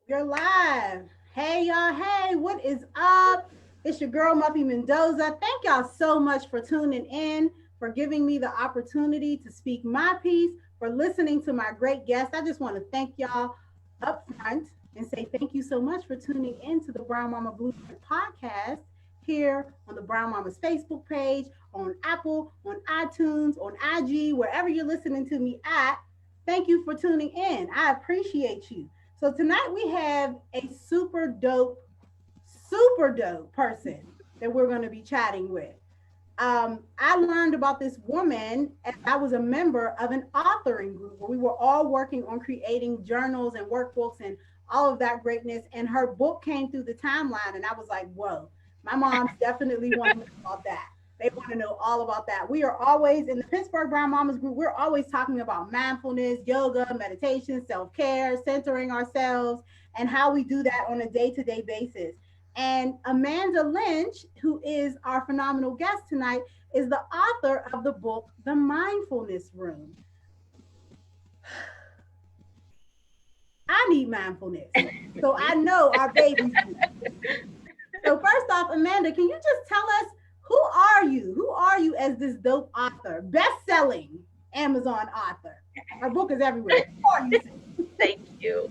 You're live. Hey, y'all. Hey, what is up? It's your girl, Muffy Mendoza. Thank y'all so much for tuning in, for giving me the opportunity to speak my piece, for listening to my great guest. I just want to thank y'all up front and say thank you so much for tuning in to the Brown Mama Blueprint podcast here on the Brown Mama's Facebook page, on Apple, on iTunes, on IG, wherever you're listening to me at. Thank you for tuning in. I appreciate you. So tonight we have a super dope person that we're going to be chatting with. I learned about this woman as I was a member of an authoring group where we were all working on creating journals and workbooks and all of that greatness. And her book came through the timeline, and I was like, whoa, my moms definitely want to know about that. They want to know all about that. We are always in the Pittsburgh Brown Mamas group, we're always talking about mindfulness, yoga, meditation, self care, centering ourselves, and how we do that on a day to day basis. And Amanda Lynch, who is our phenomenal guest tonight, is the author of the book, The Mindfulness Room. I need mindfulness. So I know our babies do. So first off, Amanda, can you just tell us who are you? Who are you as this dope author, best-selling Amazon author? Our book is everywhere. Who are you? Thank you.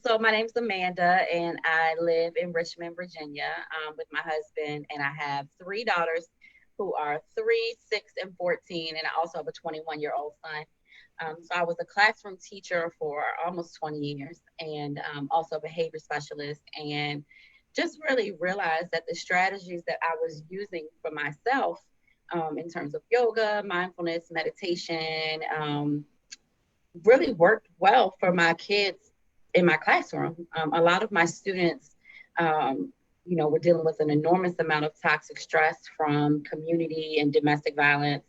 So my name's Amanda, and I live in Richmond, Virginia, with my husband, and I have three daughters who are 3, 6, and 14, and I also have a 21-year-old son. So I was a classroom teacher for almost 20 years, and also a behavior specialist, and just really realized that the strategies that I was using for myself, in terms of yoga, mindfulness, meditation, really worked well for my kids in my classroom. A lot of my students, were dealing with an enormous amount of toxic stress from community and domestic violence,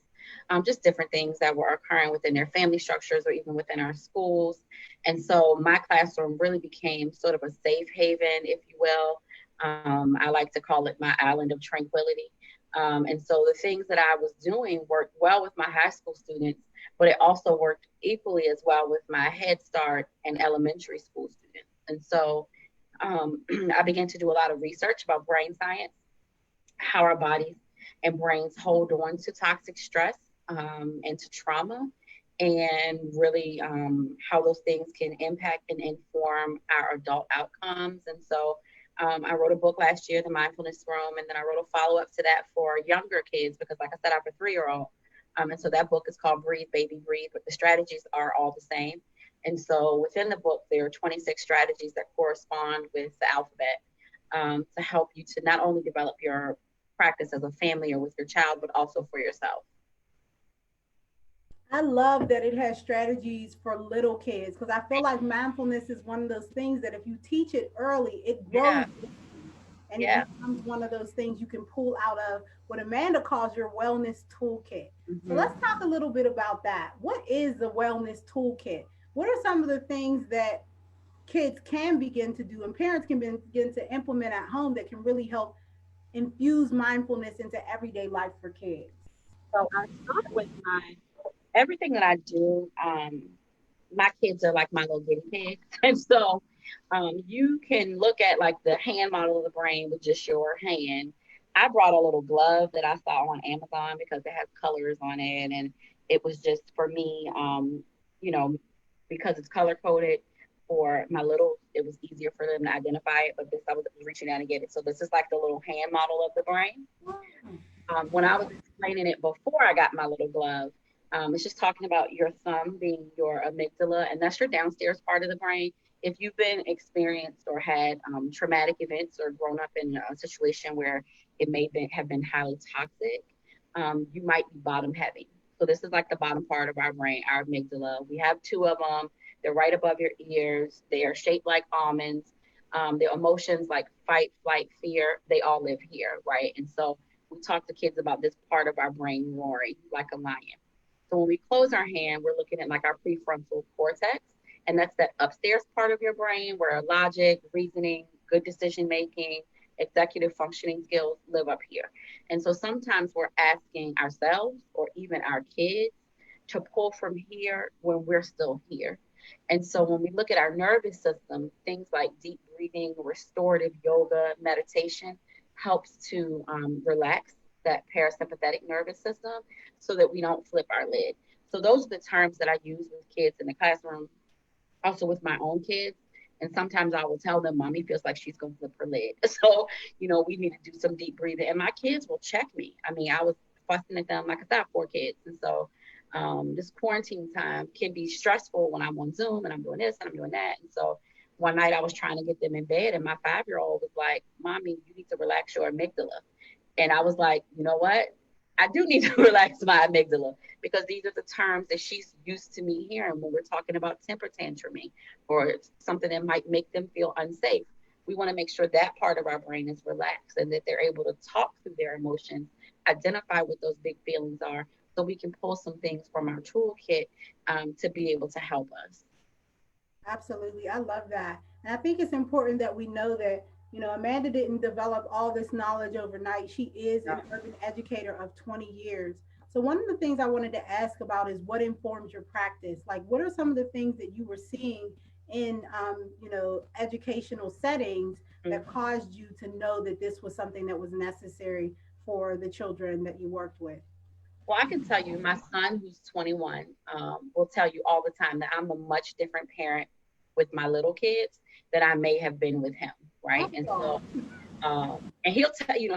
just different things that were occurring within their family structures or even within our schools. And so my classroom really became sort of a safe haven, if you will. I like to call it my island of tranquility. And so the things that I was doing worked well with my high school students, but it also worked equally as well with my Head Start and elementary school students. And so I began to do a lot of research about brain science, how our bodies and brains hold on to toxic stress, and to trauma, and really how those things can impact and inform our adult outcomes. And so I wrote a book last year, The Mindfulness Room, and then I wrote a follow up to that for younger kids because, like I said, I have a 3-year-old. And so that book is called Breathe, Baby, Breathe, but the strategies are all the same. And so within the book, there are 26 strategies that correspond with the alphabet, to help you to not only develop your practice as a family or with your child, but also for yourself. I love that it has strategies for little kids because I feel like mindfulness is one of those things that if you teach it early, it grows Yeah, and it yeah. becomes one of those things you can pull out of what Amanda calls your wellness toolkit. So Hmm. let's talk a little bit about that. What is the wellness toolkit? What are some of the things that kids can begin to do and parents can begin to implement at home that can really help infuse mindfulness into everyday life for kids? So I start with my everything that I do. My kids are like my little guinea pigs, and so you can look at like the hand model of the brain with just your hand. I brought a little glove that I saw on Amazon because it has colors on it, and it was just for me, you know, because it's color coded for my little. It was easier for them to identify it. But this, I was reaching out to get it. So this is like the little hand model of the brain. When I was explaining it before I got my little glove, it's just talking about your thumb being your amygdala, and that's your downstairs part of the brain. If you've been experienced or had traumatic events or grown up in a situation where it have been highly toxic, you might be bottom heavy. So this is like the bottom part of our brain, our amygdala. We have two of them. They're right above your ears. They are shaped like almonds. The emotions like fight, flight, fear, they all live here, right? And so we talk to kids about this part of our brain roaring like a lion. So when we close our hand, we're looking at like our prefrontal cortex, and that's that upstairs part of your brain where logic, reasoning, good decision making, executive functioning skills live up here. And so sometimes we're asking ourselves or even our kids to pull from here when we're still here. And so when we look at our nervous system, things like deep breathing, restorative yoga, meditation helps to relax that parasympathetic nervous system so that we don't flip our lid. So those are the terms that I use with kids in the classroom, also with my own kids. And sometimes I will tell them, mommy feels like she's going to flip her lid. So, we need to do some deep breathing. And my kids will check me. I mean, I was fussing at them. Like I said, I have 4 kids. And so this quarantine time can be stressful when I'm on Zoom and I'm doing this and I'm doing that. And so one night I was trying to get them in bed, and my 5-year-old was like, mommy, you need to relax your amygdala. And I was like, you know what? I do need to relax my amygdala, because these are the terms that she's used to me hearing when we're talking about temper tantruming or something that might make them feel unsafe. We want to make sure that part of our brain is relaxed and that they're able to talk through their emotions, identify what those big feelings are, so we can pull some things from our toolkit to be able to help us. Absolutely. I love that. And I think it's important that we know that, Amanda didn't develop all this knowledge overnight. She is an urban educator of 20 years. So, one of the things I wanted to ask about is what informs your practice? Like, what are some of the things that you were seeing in, educational settings that Mhm. caused you to know that this was something that was necessary for the children that you worked with? Well, I can tell you, my son, who's 21, will tell you all the time that I'm a much different parent with my little kids than I may have been with him, right? And so, Oh, and he'll tell you,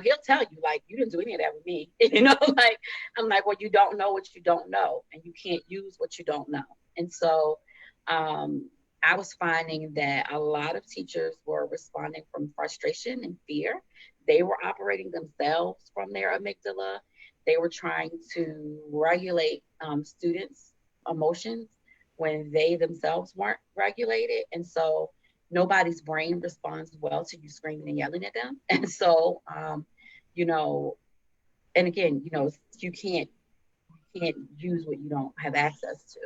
like, you didn't do any of that with me, like, I'm like, well, you don't know what you don't know, and you can't use what you don't know. And so, I was finding that a lot of teachers were responding from frustration and fear. They were operating themselves from their amygdala. They were trying to regulate students' emotions when they themselves weren't regulated. And so nobody's brain responds well to you screaming and yelling at them. And so, you know, and again, you can't use what you don't have access to.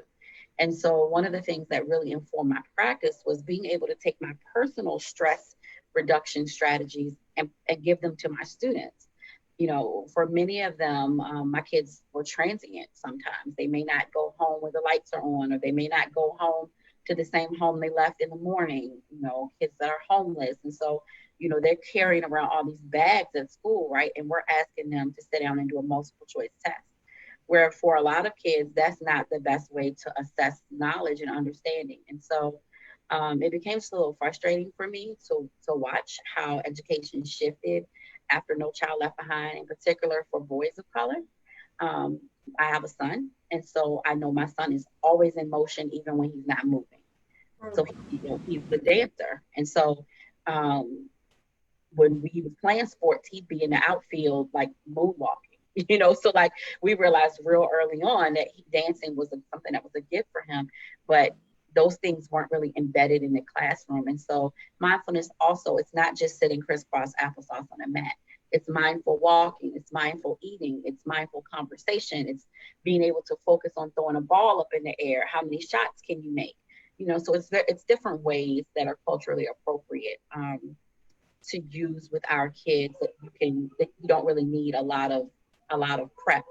And so one of the things that really informed my practice was being able to take my personal stress reduction strategies and give them to my students. For many of them, my kids were transient sometimes. They may not go home when the lights are on, or they may not go home to the same home they left in the morning, kids that are homeless. And so, they're carrying around all these bags at school, right? And we're asking them to sit down and do a multiple choice test, where for a lot of kids, that's not the best way to assess knowledge and understanding. And so it became just a little frustrating for me to watch how education shifted after No Child Left Behind, in particular for boys of color. Um, I have a son, and so I know my son is always in motion, even when he's not moving. So he's the dancer, and so um, when he was playing sports, he'd be in the outfield like moonwalking. So like we realized real early on that dancing was something that was a gift for him, but those things weren't really embedded in the classroom. And so mindfulness also, it's not just sitting crisscross applesauce on a mat. It's mindful walking, it's mindful eating, it's mindful conversation, it's being able to focus on throwing a ball up in the air. How many shots can you make? So it's different ways that are culturally appropriate to use with our kids that you don't really need a lot of prep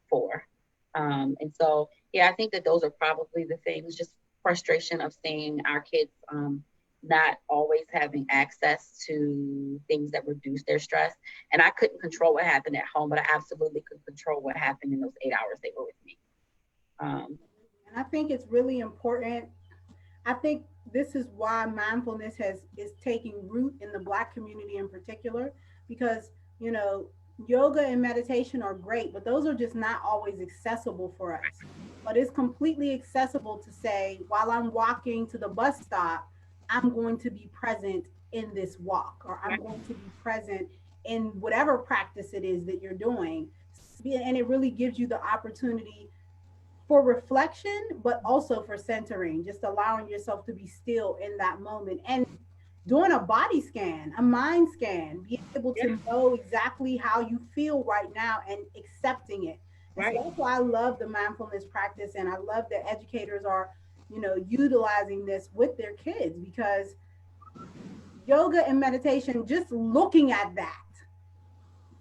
for. And so, yeah, I think that those are probably the things, just frustration of seeing our kids not always having access to things that reduce their stress. And I couldn't control what happened at home, but I absolutely could control what happened in those 8 hours they were with me. Um, and I think it's really important. I think this is why mindfulness is taking root in the Black community in particular, because you know yoga and meditation are great, but those are just not always accessible for us. But it's completely accessible to say, while I'm walking to the bus stop, I'm going to be present in this walk, or I'm going to be present in whatever practice it is that you're doing. And it really gives you the opportunity for reflection, but also for centering, just allowing yourself to be still in that moment and doing a body scan, a mind scan, being able yeah, to know exactly how you feel right now and accepting it. And so right. that's why I love the mindfulness practice. And I love that educators are, utilizing this with their kids, because yoga and meditation, just looking at that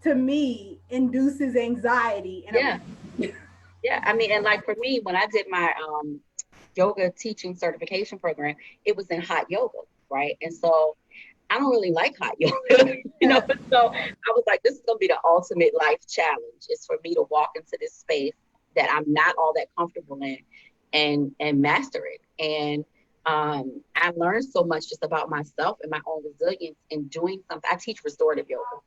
to me induces anxiety in a Yeah. Yeah. I mean, and like for me, when I did my yoga teaching certification program, it was in hot yoga, right? And so I don't really like hot yoga, so I was like, this is gonna be the ultimate life challenge. Is for me to walk into this space that I'm not all that comfortable in and master it. And I learned so much just about myself and my own resilience in doing something. I teach restorative yoga.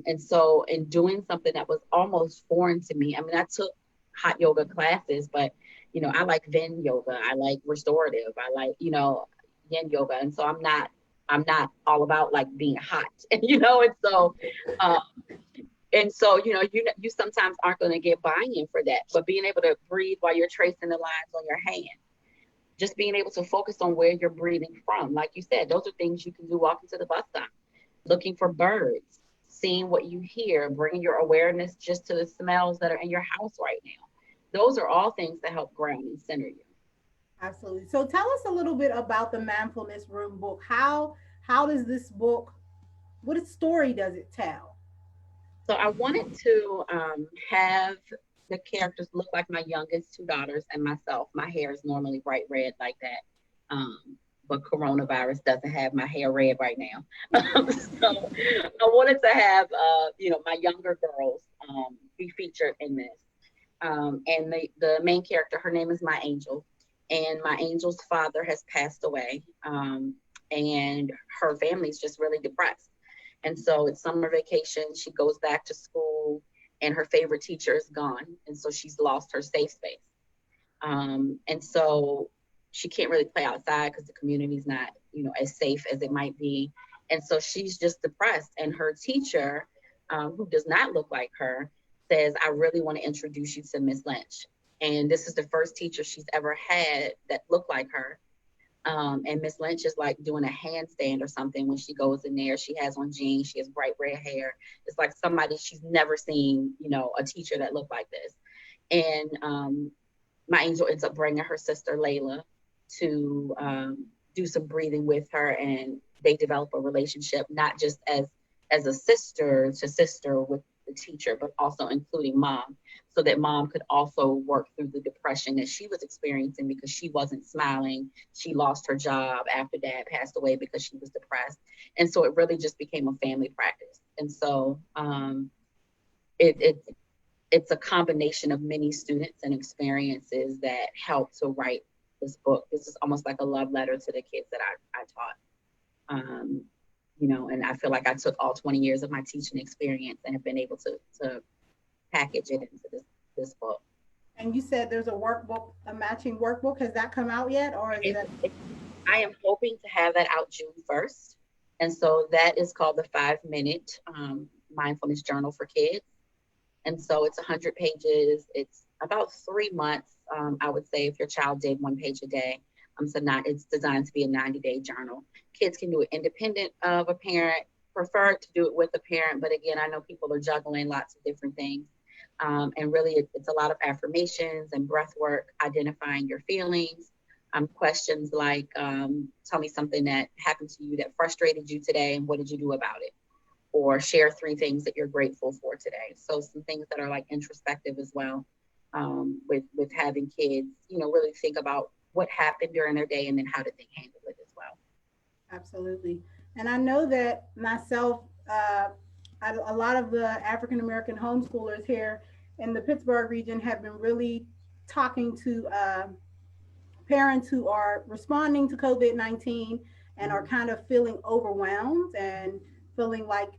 And so in doing something that was almost foreign to me, I mean, I took hot yoga classes, but I like Zen yoga, I like restorative, I like, yin yoga. And so I'm not all about like being hot, uh, and so, you sometimes aren't going to get buy-in for that, but being able to breathe while you're tracing the lines on your hand, just being able to focus on where you're breathing from. Like you said, those are things you can do walking to the bus stop, looking for birds, seeing what you hear, bringing your awareness just to the smells that are in your house right now. Those are all things that help ground and center you. Absolutely. So tell us a little bit about the Mindfulness Room book. How does this book, what story does it tell? So I wanted to have the characters look like my youngest two daughters and myself. My hair is normally bright red like that. But coronavirus doesn't have my hair red right now. So I wanted to have, my younger girls be featured in this. And the main character, her name is My Angel. And My Angel's father has passed away. And her family's just really depressed. And so it's summer vacation. She goes back to school, and her favorite teacher is gone. And so she's lost her safe space. And so she can't really play outside because the community's not, as safe as it might be. And so she's just depressed. And her teacher, who does not look like her, says, I really want to introduce you to Miss Lynch. And this is the first teacher she's ever had that looked like her. And Miss Lynch is like doing a handstand or something when she goes in there. She has on jeans, she has bright red hair. It's like somebody she's never seen, a teacher that looked like this. And My Angel ends up bringing her sister Layla to do some breathing with her, and they develop a relationship, not just as a sister to sister with the teacher, but also including mom, so that mom could also work through the depression that she was experiencing because she wasn't smiling. She lost her job after dad passed away because she was depressed. And so it really just became a family practice. And so it it's a combination of many students and experiences that help to write this book. This is almost like a love letter to the kids that I taught. And I feel like I took all 20 years of my teaching experience and have been able to package it into this book. And you said there's a workbook, a matching workbook. Has that come out yet, or is that? I am hoping to have that out June 1st. And so that is called the 5 Minute Mindfulness Journal for Kids. And so it's 100 pages. It's about 3 months, I would say, if your child did 1 page a day. It's designed to be a 90-day journal. Kids can do it independent of a parent, prefer to do it with a parent. But again, I know people are juggling lots of different things. And really, it's a lot of affirmations and breath work, identifying your feelings, questions like, tell me something that happened to you that frustrated you today, and what did you do about it? Or share 3 things that you're grateful for today. So some things that are like introspective as well, with having kids, really think about what happened during their day and then how did they handle it as well. Absolutely. And I know that myself, a lot of the African American homeschoolers here in the Pittsburgh region have been really talking to parents who are responding to COVID-19 and are Mhm. kind of feeling overwhelmed and feeling like,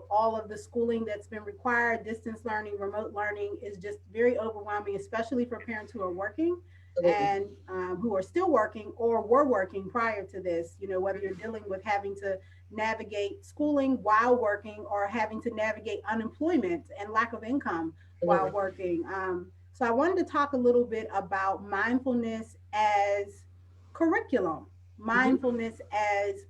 all of the schooling that's been required, distance learning, remote learning, is just very overwhelming, especially for parents who are working Absolutely. and who are still working or were working prior to this. Whether you're dealing with having to navigate schooling while working or having to navigate unemployment and lack of income while Absolutely. working. So I wanted to talk a little bit about mindfulness as curriculum, Hmm. mindfulness as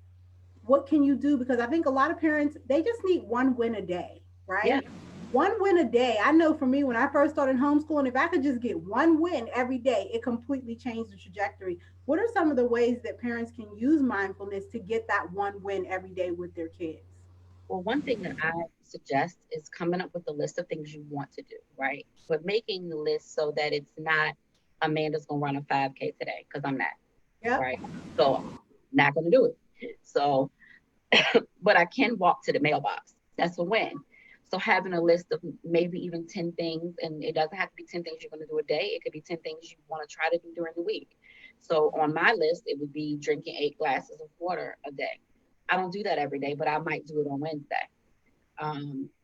what can you do? Because I think a lot of parents, they just need one win a day, Yeah. right? One win a day. I know for me, when I first started homeschooling, if I could just get one win every day, it completely changed the trajectory. What are some of the ways that parents can use mindfulness to get that one win every day with their kids? Well, one thing that I suggest is coming up with a list of things you want to do, right? But making the list so that it's not Amanda's gonna run a 5K today because I'm not, Yep. right? So not gonna do it. So, but I can walk to the mailbox. That's a win. So having a list of maybe even 10 things, and it doesn't have to be 10 things you're gonna do a day. It could be 10 things you want to try to do during the week. So on my list, it would be drinking 8 glasses of water a day. I don't do that every day, but I might do it on Wednesday.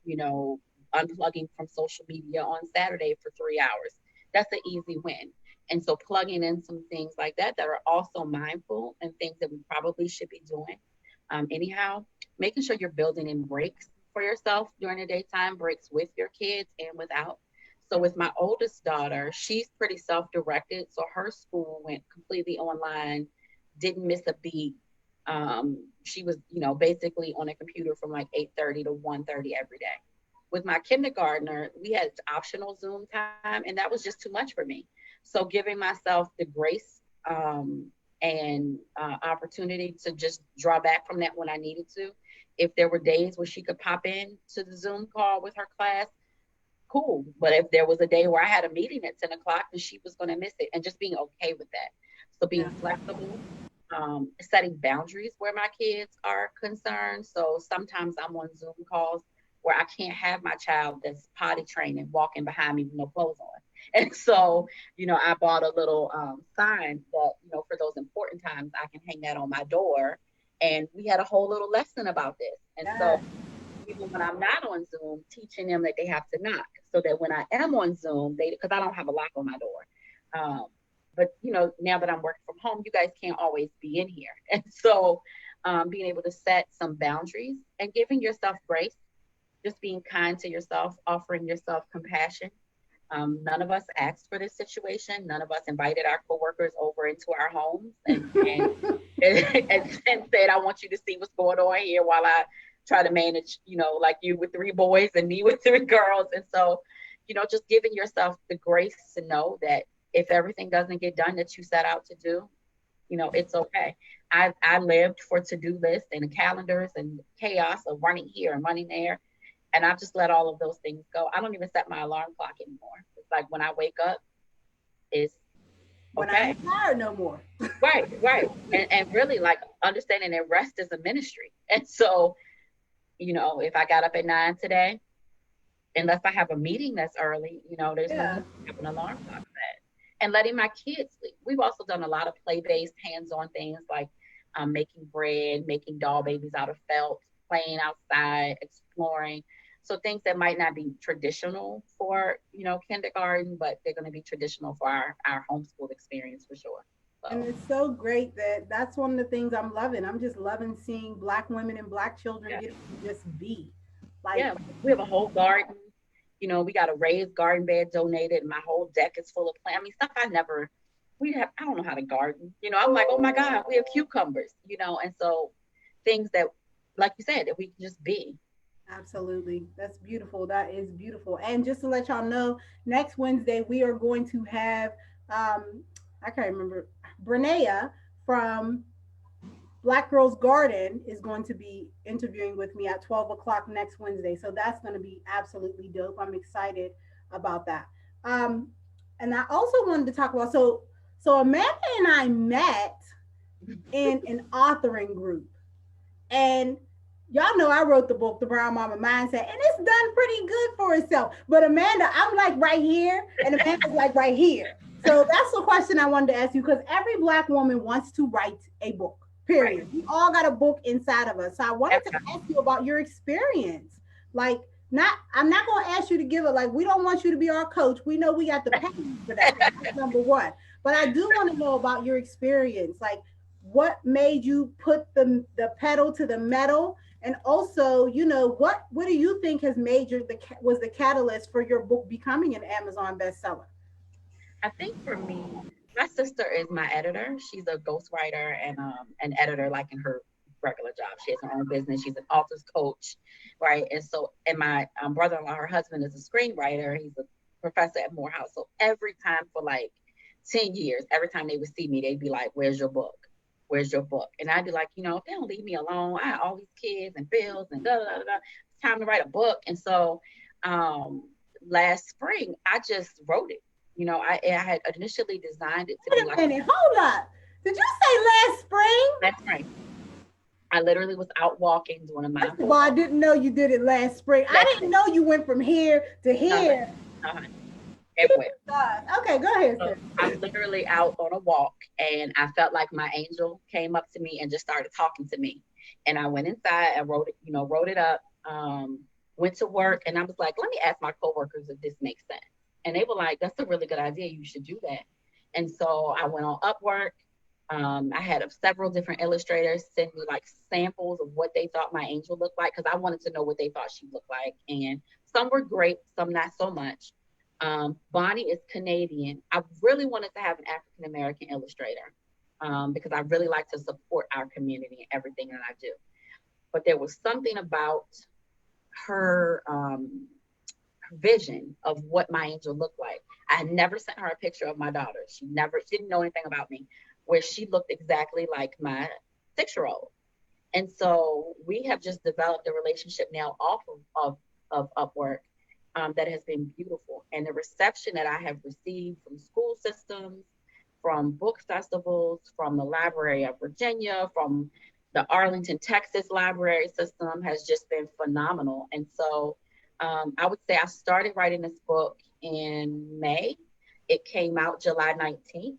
You know, unplugging from social media on Saturday for 3 hours. That's an easy win. And so plugging in some things like that that are also mindful and things that we probably should be doing. Anyhow, making sure you're building in breaks for yourself during the daytime, breaks with your kids and without. So with my oldest daughter, she's pretty self-directed. So her school went completely online, didn't miss a beat. She was, basically on a computer from like 8:30 to 1:30 every day. With my kindergartner, we had optional Zoom time, and that was just too much for me. So giving myself the grace and opportunity to just draw back from that when I needed to. If there were days where she could pop in to the Zoom call with her class, cool. But if there was a day where I had a meeting at 10 o'clock, then she was going to miss it, and just being okay with that. So being Yeah. flexible, setting boundaries where my kids are concerned. So sometimes I'm on Zoom calls where I can't have my child that's potty trained and walking behind me with no clothes on. And so, I bought a little sign that, for those important times, I can hang that on my door. And we had a whole little lesson about this. And so Yeah. even when I'm not on Zoom, teaching them that they have to knock so that when I am on Zoom, because I don't have a lock on my door. But now that I'm working from home, you guys can't always be in here. And so being able to set some boundaries and giving yourself grace, just being kind to yourself, offering yourself compassion. None of us asked for this situation. None of us invited our coworkers over into our homes and said, I want you to see what's going on here while I try to manage, like you with 3 boys and me with 3 girls. And so, just giving yourself the grace to know that if everything doesn't get done that you set out to do, it's okay. I lived for to-do lists and calendars and chaos of running here and running there. And I've just let all of those things go. I don't even set my alarm clock anymore. It's like when I wake up, it's When I okay. ain't tired no more. Right, right. And really like understanding that rest is a ministry. And so, if I got up at 9 today, unless I have a meeting that's early, there's no Yeah. need to have an alarm clock for that. And letting my kids sleep. We've also done a lot of play-based hands-on things like making bread, making doll babies out of felt, playing outside, exploring. So things that might not be traditional for, kindergarten, but they're going to be traditional for our homeschool experience for sure. And So it's so great that that's one of the things I'm loving. I'm just loving seeing Black women and Black children yeah, get to just be. Like, yeah, we have a whole garden. We got a raised garden bed donated, and my whole deck is full of plants. I mean, stuff I never. We have. I don't know how to garden. I'm like, oh my god, we have cucumbers. And so things that, like you said, that we can just be. absolutely. That's beautiful. That is beautiful. And just to let y'all know, next Wednesday we are going to have I can't remember, Brenea from Black Girls Garden is going to be interviewing with me at 12 o'clock next Wednesday. So that's going to be absolutely dope. I'm excited about that. Um, and I also wanted to talk about, so Amanda and I met in an authoring group. And y'all know I wrote the book, The Brown Mama Mindset, and it's done pretty good for itself. But Amanda, I'm like right here, and Amanda's like right here. So that's the question I wanted to ask you, because every Black woman wants to write a book, Right. period. We all got a book inside of us. So I wanted to Everybody. ask you about your experience. Like, I'm not going to ask you to give it, like, we don't want you to be our coach. We know we got the pay for that. That's number one. But I do want to know about your experience. Like, what made you put the pedal to the metal, and also, what do you think has made was the catalyst for your book becoming an Amazon bestseller? I think for me, my sister is my editor. She's a ghostwriter and an editor, like in her regular job. She has her own business. She's an author's coach, right? And so, and my brother-in-law, her husband, is a screenwriter. He's a professor at Morehouse. So every time for like 10 years, every time they would see me, they'd be like, "Where's your book? Where's your book?" And I'd be like, if they don't leave me alone, I have all these kids and bills and da da da da. It's time to write a book. And so, last spring, I just wrote it. I had initially designed it to be Wait like a minute, hold up. Did you say last spring? that's right. I literally was out walking doing a First of mindful all, I walk. didn't know you did it last spring. I Yes, didn't know you went from here to no, here. everywhere. God. Okay, go ahead, So sis. I'm literally out on a walk, and I felt like my angel came up to me and just started talking to me. And I went inside and wrote it up. Went to work, and I was like, let me ask my coworkers if this makes sense. And they were like, that's a really good idea. You should do that. And so I went on Upwork. I had several different illustrators send me like samples of what they thought my angel looked like because I wanted to know what they thought she looked like. And some were great, some not so much. Bonnie is Canadian. I really wanted to have an African American illustrator because I really like to support our community and everything that I do. But there was something about her vision of what my angel looked like. I had never sent her a picture of my daughter. She didn't know anything about me, where she looked exactly like my 6-year-old. And so we have just developed a relationship now off of Upwork that has been beautiful. And the reception that I have received from school systems, from book festivals, from the Library of Virginia, from the Arlington, Texas library system has just been phenomenal. And so I would say I started writing this book in May. It came out July 19th.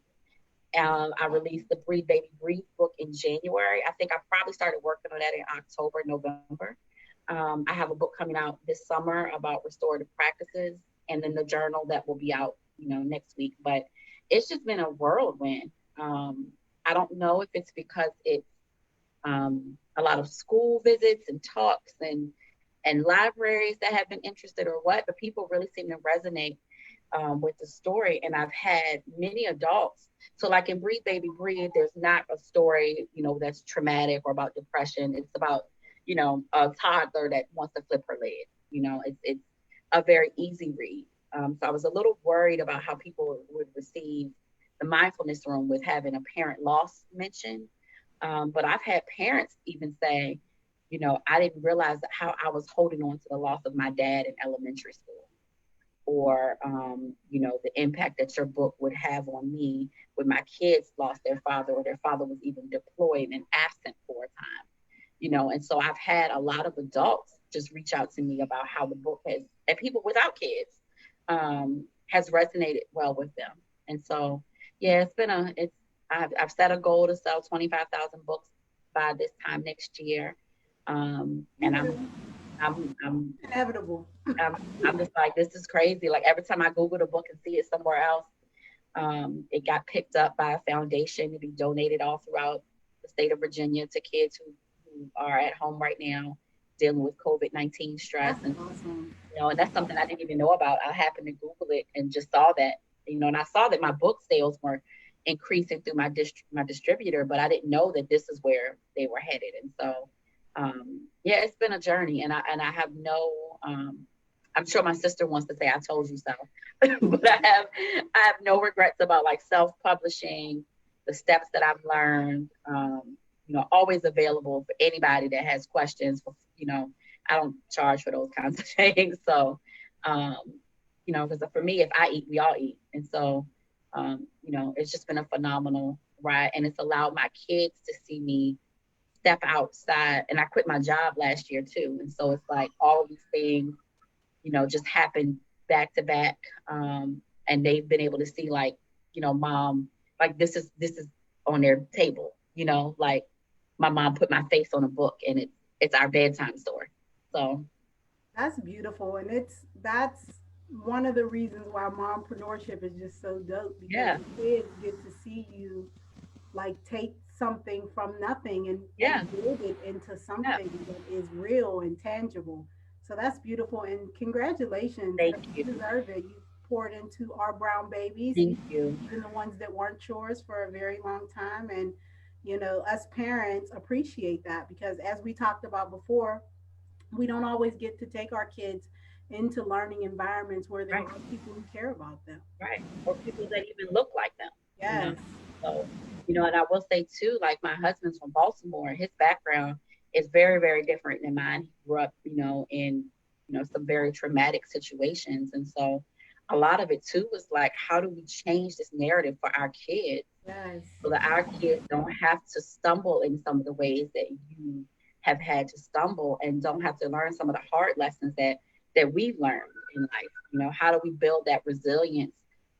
I released the Breathe Baby Breathe book in January. I think I probably started working on that in October, November. I have a book coming out this summer about restorative practices, and then the journal that will be out, next week. But it's just been a whirlwind. I don't know if it's because it's a lot of school visits and talks and libraries that have been interested or what, but people really seem to resonate with the story. And I've had many adults. So, like in Breathe Baby Breathe, there's not a story, that's traumatic or about depression. It's about, a toddler that wants to flip her lid. It's a very easy read. So I was a little worried about how people would receive the mindfulness room with having a parent loss mentioned. But I've had parents even say, I didn't realize how I was holding on to the loss of my dad in elementary school, or the impact that your book would have on me when my kids lost their father, or their father was even deployed and absent for a time. And so I've had a lot of adults just reach out to me about how the book has, and people without kids, has resonated well with them. And so, yeah, I've set a goal to sell 25,000 books by this time next year. And I'm Inevitable. I'm just like, this is crazy. Like every time I Google a book and see it somewhere else, it got picked up by a foundation to be donated all throughout the state of Virginia to kids who are at home right now dealing with COVID-19 stress. That's And, awesome. and that's something I didn't even know about. I happened to Google it and just saw that, and I saw that my book sales were increasing through my distributor, but I didn't know that this is where they were headed. And so, yeah, it's been a journey, and I have no, I'm sure my sister wants to say I told you so, but I have no regrets about like self-publishing, the steps that I've learned. Always available for anybody that has questions. I don't charge for those kinds of things. So, um, because for me, if I eat, we all eat, and so, it's just been a phenomenal ride, and it's allowed my kids to see me step outside. And I quit my job last year too, and so it's like all of these things just happened back to back. And they've been able to see like, mom, like this is on their table, like my mom put my face on a book, and it's our bedtime story. So That's beautiful. And that's one of the reasons why mompreneurship is just so dope, because yeah, the kids get to see you like take something from nothing yeah, and build it into yeah. something that is real and tangible. So that's beautiful, and congratulations. Thank Like, you. you deserve it. You poured into our brown babies, Thank you. even the ones that weren't yours for a very long time. And us parents appreciate that, because as we talked about before, we don't always get to take our kids into learning environments where there Right, are people who care about them. right. Or people that even look like them, you know. Yes. So, and I will say too, like my husband's from Baltimore. His background is very, very different than mine. He grew up, in some very traumatic situations, and so a lot of it too was like, how do we change this narrative for our kids Yes. so that our kids don't have to stumble in some of the ways that you have had to stumble, and don't have to learn some of the hard lessons that we've learned in life. How do we build that resilience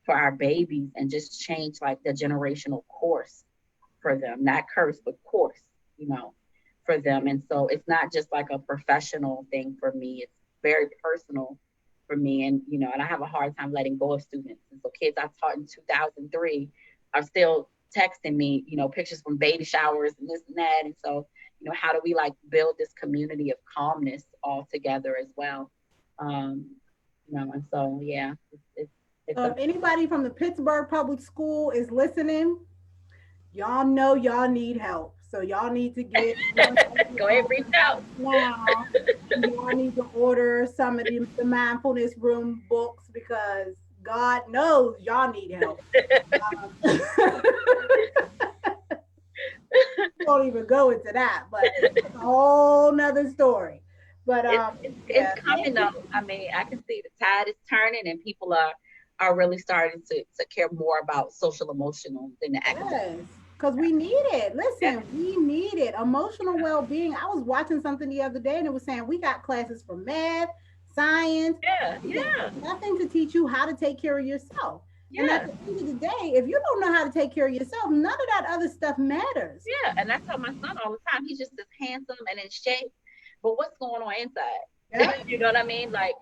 for our babies and just change like the generational course for them, not curse, but course, you know, for them. And so it's not just like a professional thing for me. It's very personal for me. And I have a hard time letting go of students. And so kids I taught in 2003 are still texting me, pictures from baby showers and this and that. And so, how do we like build this community of calmness all together as well? Um, and so, yeah, it's So a if anybody from the Pittsburgh Public School is listening, y'all know y'all need help. So y'all need to get go ahead, reach out. now. And y'all need to order some of the mindfulness room books because God knows y'all need help. Um, Won't even go into that, but it's a whole nother story. But It's yeah, coming though. I mean, I can see the tide is turning, and people are really starting to care more about social emotional than the academic. yes, because we need it. Yeah, Listen, we need it. Emotional well being. I was watching something the other day and it was saying we got classes for math, science, yeah, everything, yeah, but nothing to teach you how to take care of yourself. And at yeah, the end of the day, if you don't know how to take care of yourself, none of that other stuff matters. yeah. And I tell my son all the time, he's just as handsome and in shape, but what's going on Yeah. inside? You know what I mean? Like,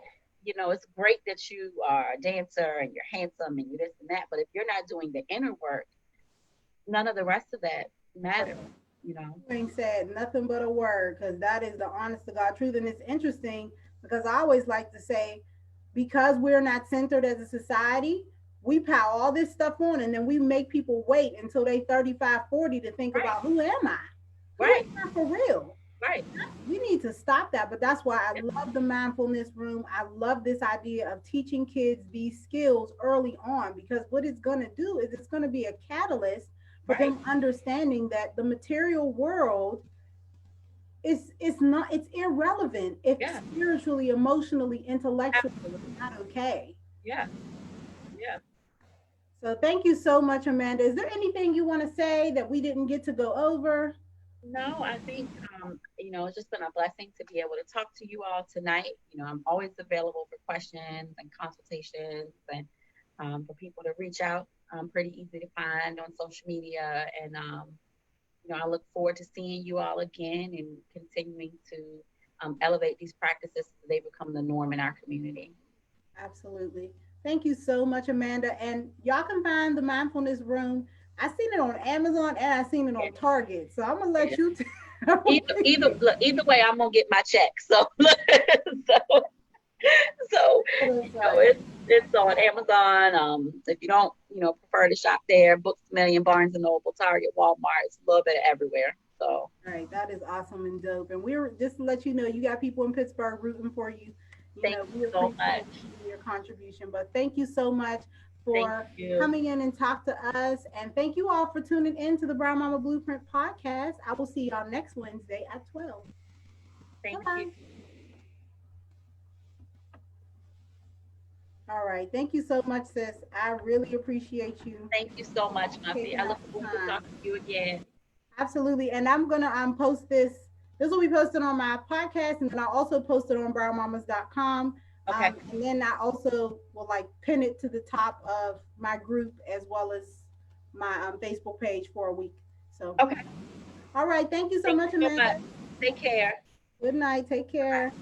it's great that you are a dancer and you're handsome and you this and that, but if you're not doing the inner work, none of the rest of that matters. You know. You ain't said nothing but a word because that is the honest to God truth. And it's interesting because I always like to say, because we're not centered as a society, we pile all this stuff on and then we make people wait until they 35, 40 to think Right, about who am I? Who right, am I for real? right. We need to stop that. But that's why I love the mindfulness room. I love this idea of teaching kids these skills early on because what it's going to do is it's going to be a catalyst for Right. them understanding that the material world it's not it's irrelevant if Yeah. spiritually, emotionally, intellectually it's Absolutely. not okay. Yeah. Yeah. So thank you so much, Amanda. Is there anything you want to say that we didn't get to go over? No, I think it's just been a blessing to be able to talk to you all tonight. I'm always available for questions and consultations, and for people to reach out. I'm pretty easy to find on social media, and I look forward to seeing you all again and continuing to elevate these practices so they become the norm in our community. Absolutely. Thank you so much, Amanda. And y'all can find the mindfulness room. I seen it on Amazon and I seen it Yeah. on Target. So I'm gonna let Yeah. you Either way, I'm gonna get my check. So so so it's on Amazon. If you don't prefer to shop there, Books a Million, Barnes and Noble, Target, Walmart, it's a little bit everywhere. So All right, that is awesome and dope. And we're just to let you know, you got people in Pittsburgh rooting for you. You thank know, you we so appreciate much. your contribution. But thank you so much Thank for you. coming in and talk to us. And thank you all for tuning in to the Brown Mama Blueprint podcast. I will see y'all next Wednesday at 12. Bye Thank you. bye. All right. Thank you so much, sis. I really appreciate you Thank you so much, Muffy. taking I look out the forward to time. talking to you again. Absolutely. And I'm gonna post this. This will be posted on my podcast, and then I'll also post it on brownmamas.com. Okay. And then I also will like pin it to the top of my group as well as my Facebook page for a week. So, Okay. all right. Thank you so Thank much, you so much. Amanda. Take care. Good night. Take care.